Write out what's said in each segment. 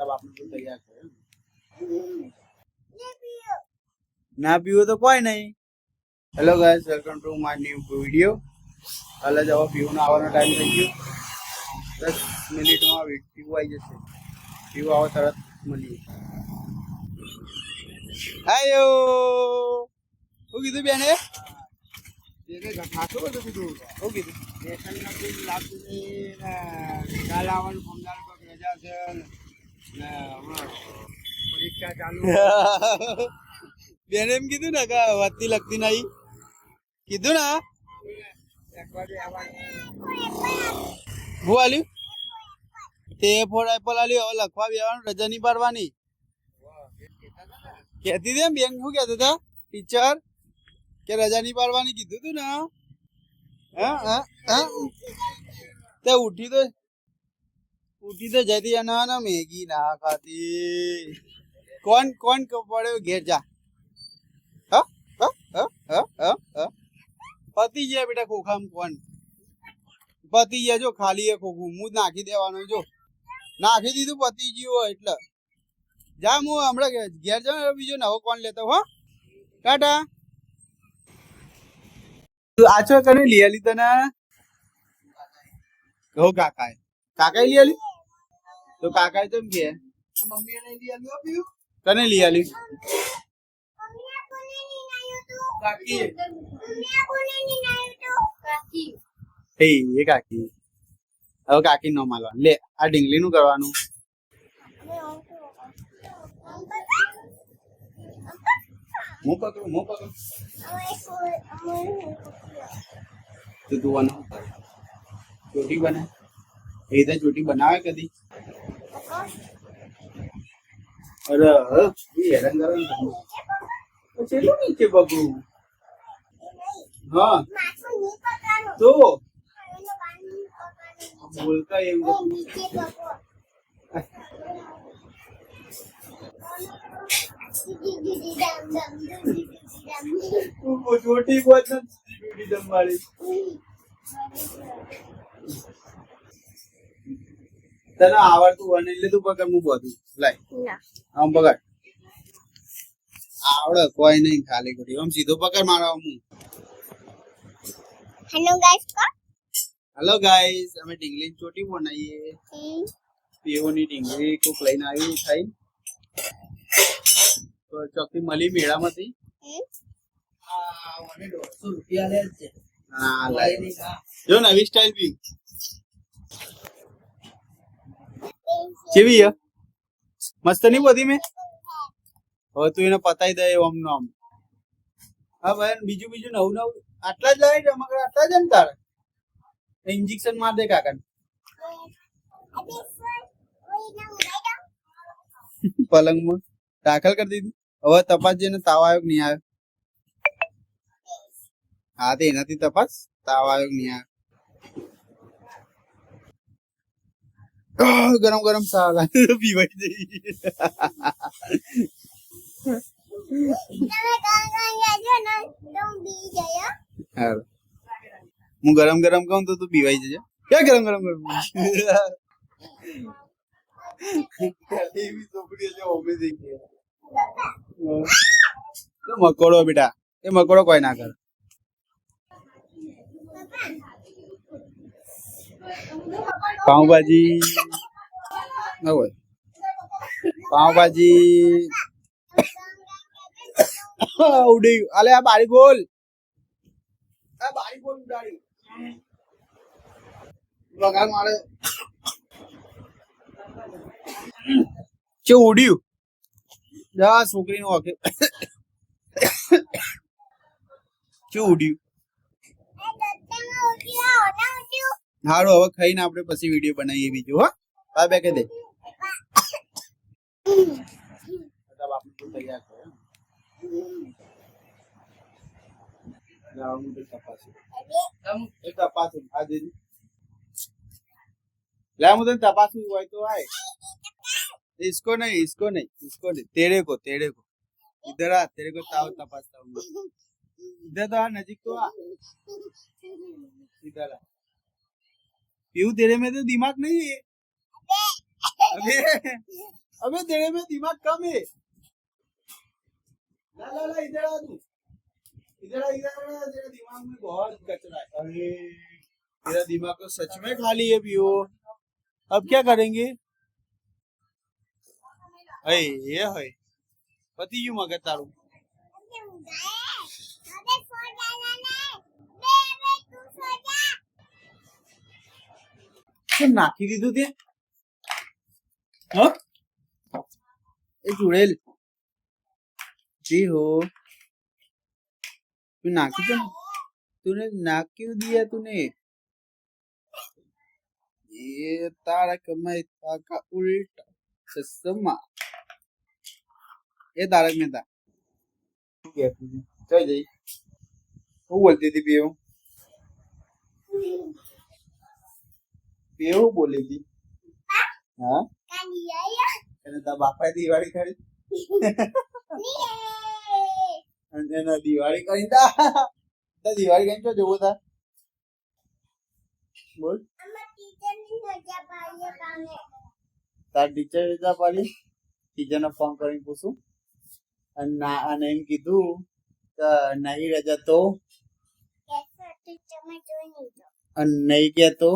तब आपने तो तैयार करो ना पीओ तो कोई नहीं। Hello guys, welcome to my new video. हला जब पीओ ना આવવાનો ટાઈમ થઈ ગયો 10 મિનિટમાં પીઓ આવી જશે। પીઓ આવો તરત મળીએ। આયો હું કીધું બેને એને ખાતો બધું કીધું હું કીધું લેસન નથી લાગતું ને કાલ આવવાનું ફોર્મદાર પર રજા છે ને પરીક્ષા ચાલુ બેને એમ કીધું ને કે વાતથી લગતી નહીં કીધું ને હું આલ્યું તે ફોર એપલ આલ્યું હવે લખવા બેવાનું રજા નહીં પાડવાની કહેતી હતી એમ બેંક શું કહેતા હતા ટીચર કે રજા નહીં પાડવાની કીધું તું ને તે ઉઠી તો જતી ના મેગી ના ખાતી કોણ કોણ પડ્યો ઘેર જા પતી ગયા બેટા ખોખામ કોણ પતી ગયા જો ખાલી એ ખોખું હું નાખી દેવાનું જો નાખી દીધું પતી ગયું હોય એટલે જા હું હમણાં ઘેર જાઉં બીજો નવો કોણ લેતો હો ટાટા આછો કને લઈ આલી તને કહો કાકાએ લઈ આલી તો કાકાએ તો કે મમ્મીએ નહીં લઈ આલ્યું પીયું કને લઈ આલી કાકી એ કાકી હવે કાકી નો માલવા લે આ ઢીંગલી નું કરવાનું હું પકડું તો તું બનાવ ચોટી બને એ તો ચોટી બનાવે કદી અરે હેરાન કરવાનું ચેલું નીચે પકડું હા તો બોલતા એવું छोटी बहुत दम वाली तने आवड़તું બને એટલે તું પકડ હું બધું લાય આમ પકડ આવડે કોઈ નહીં ખાલી કરી આમ સીધો પકડ મારો હું હેલો ગાઈસ અમે ઢીંગલી ચોટી બનાવીએ પીઓની ઢીંગલી કોક લઈને આવી થાય તો ચોકી મળી મેળામાંથી જો નવી સ્ટાઇલ બી કેવી મસ્ત નહીં બધી મેં હવે તું એને પતાવી દે ઓમ નો આમ હા ભાઈ બીજું નવું આટલા જ લાવી રમકડા આટલા જ ને તારે ઇન્જેક્શન માર દે કાકા પલંગમાં દાખલ કરી દીધું હવે તપાસ જેને તાવ આવ્યો નહીં આવ્યો હા તે એનાથી તપાસ તાવ આવ્યો નહીં આવ્યો ગરમ ગરમ ચા પીવાઈ જઈ હું ગરમ ગરમ કહું તો તું પીવાઈ જજે ક્યાં ગરમ ગરમ એવી ચોપડી છે ઓમે થઈ ગયા મકોડો બેટા એ મકોડો કોઈ ના કરે પાઉંભાજી ઉડી અલે આ બારી બોલ ઉડાડી વગાડ મારે ચો ઉડ્યું જા છોકરીનું ઓકે ચો ઉડ્યું હારું હવે ખાઈને આપણે પછી વિડીયો બનાવીએ બીજું હો બા બે કહી દે તૈયાર તપાસું આજે લે હું તને તપાસું હોય તો આય इसको नहीं तेरे को इधर आ तेरे को ताव तपासता हूँ इधर तो आ नजीक तो आ इधर आ पीऊ तेरे में तो दिमाग नहीं है अबे अबे तेरे में दिमाग कम है। ला ला ला इधर आ तू, इधर आ तेरे दिमाग में बहुत कचरा है। अरे तेरा दिमाग तो सच में खाली है पियो। अब क्या करेंगे? अरे ये है पति यू मगर तारू નાખી દીધું તે હ એ ચુડેલ जी हो तू नाखी तो तूने नाक क्यों दिया तूने ये तारक मेहता का उल्टा चश्मा ये तारक मेहता क्या चल जाई वो बोलती थी पियो पियो बोली थी हाँ અને તા બાપાએ દિવાળી કરી અને એના દિવાળી કરી તા દિવાળી કેમ છો જોવો તા બોલ તાર ટીચર રજા પાડી ટીચરને ફોન કરીને પૂછું અને એમ કીધું કે નહીં રજા તો અને નહીં કે તો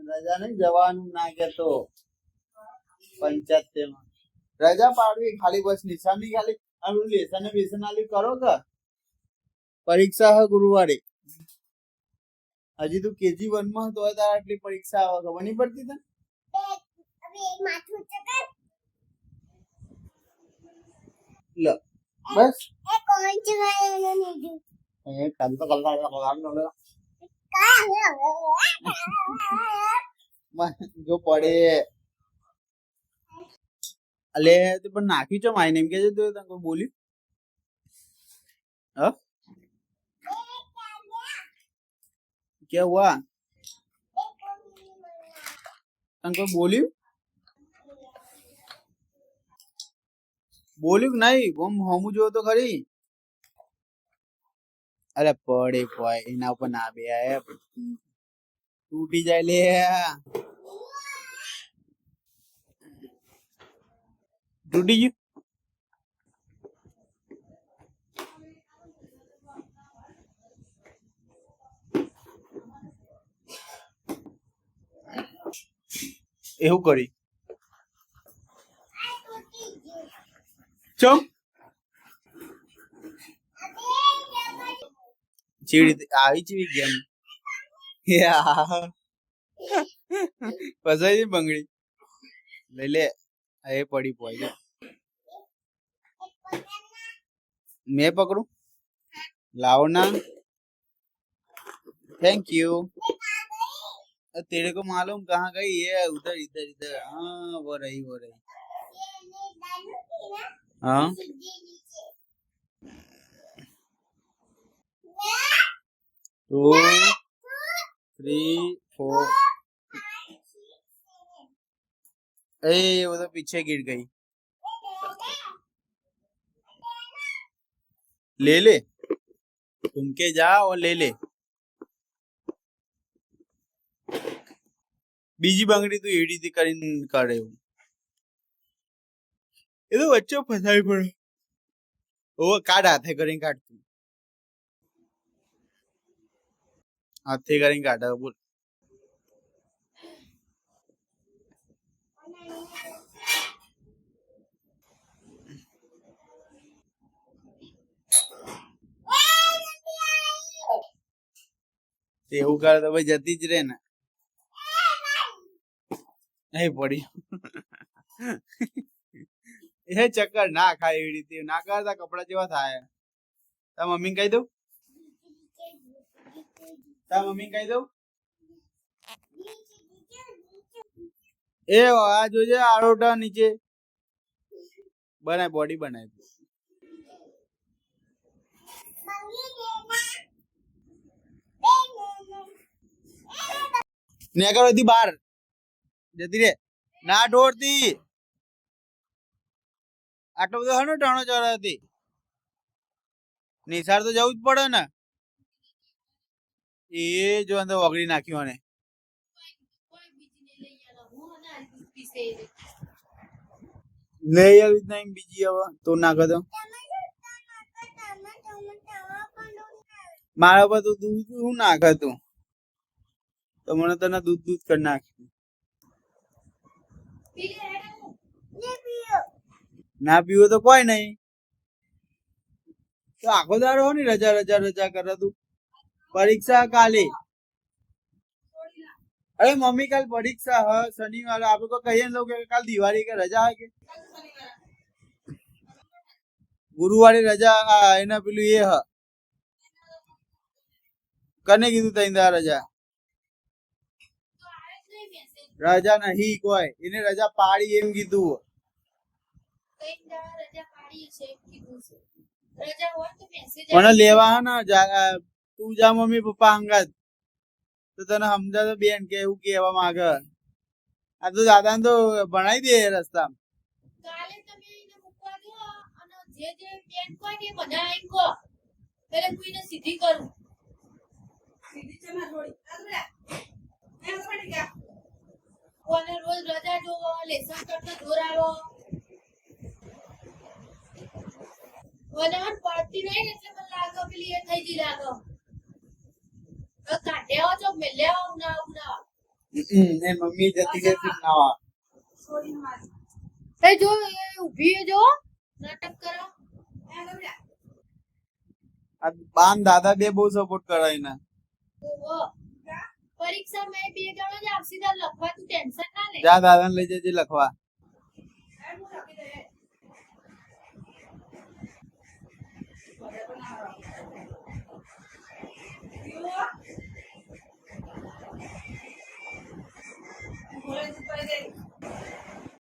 રજા નહીં જવાનું ના કેતો પંચાયત તેમાં રજા પાડવી ખાલી બસ નિશાની ખાલી આમ લેસન બેસન આલી કરો કે પરીક્ષા હ ગુરુવારે હજી તું કેજી 1 માં તો તાર આટલી પરીક્ષા આવે ખબર નહીં પડતી તને લો બસ એ કોણ છે એ કાલ તો કલાક જો પડે અલે તો પણ નાખી છો માય નેમ કે છે તો તને બોલ્યું હ क्या हुआ तने बोल्યું બોલ્યું કે નહીં હમું જો તો ખરી અરે પડે કોઈ એના ઉપર ના બે તૂટી જાય લે તૂટી ગયું એવું કરી ચમ ચીડી આવી ચીડી ગેમ પસાઈ બંગડી લઈ લે એ પડી પોઈ मैं पकड़ू लाओ ना थैंक यू तेरे को मालूम कहाँ गई ये उधर इधर इधर हाँ वो रही हाँ 2 3 4 ए वो तो पीछे गिर गई ले ले तुम के जा और ले ले બીજી બંગડી તો એડી થી કરીને કરે એ તો વચ્ચે ફસાવી પડે ઓ કાઢ હાથે કરીને કાઢતું હાથે કરીને કાઢે બોલ એવું કરે તો ભાઈ જતી જ રે ને નહીં પડી એ ચક્કર ના ખાય એવી રીતે ના કરતા કપડા જેવા થાય તા મમ્મી કહી દઉં એ આ જોજે આરોટા નીચે બનાય બોડી બનાય ને કરો દી બાર જતી રે ના દોડતી આટલો બધો હનો ટાણો ચડાતી નિસાર તો જવું જ પડે ને એ જો અંદર વગડી નાખ્યું અને લઈ આવી જ નહીં બીજી હવે તો નાખો તો મારા પર તો દૂધ શું નાખે તું તો મને તને દૂધ દૂધ કરી નાખ્યું ના પીવો તો કોઈ નહીં તો આખો દાડો હો ને રજા રજા રજા કરે તું પરીક્ષા કાલે અરે મમ્મી કાલ પરીક્ષા હ શનિવાર આપડે તો કહીએ ને કે કાલ દિવાળી કે રજા હે કે ગુરુવારે રજા એના પેલું એ હ કને કીધું તઈ રજા રજા નહીં કોઈ એને રજા પાડી એમ કીધું મને લેવા હે ને તું જા મમ્મી પપ્પા હંગાત તો તને સમજા તો બેન કે એવું કેવા માંગે આ તો દાદા તો ભણાઈ દે રસ્તા સીધી કરું કોને રોજ રજા જોવો લેસન કરતા દોરાવો મને પડતી નહીં એટલે મને લાગે પેલી એ થઈ ગઈ લાગે કાઢ્યા છો મેલ્યા ઉના ઉના એ મમ્મી જતી રહેતી નાવા એ જો એ ઊભી જો નાટક કરો આ બાન દાદા બે બહુ સપોર્ટ કરાય ને પરીક્ષા મેં બે જણો જ આવશે તો લખવા તું ટેન્શન ના લે જા દાદા લઈ જજે લખવા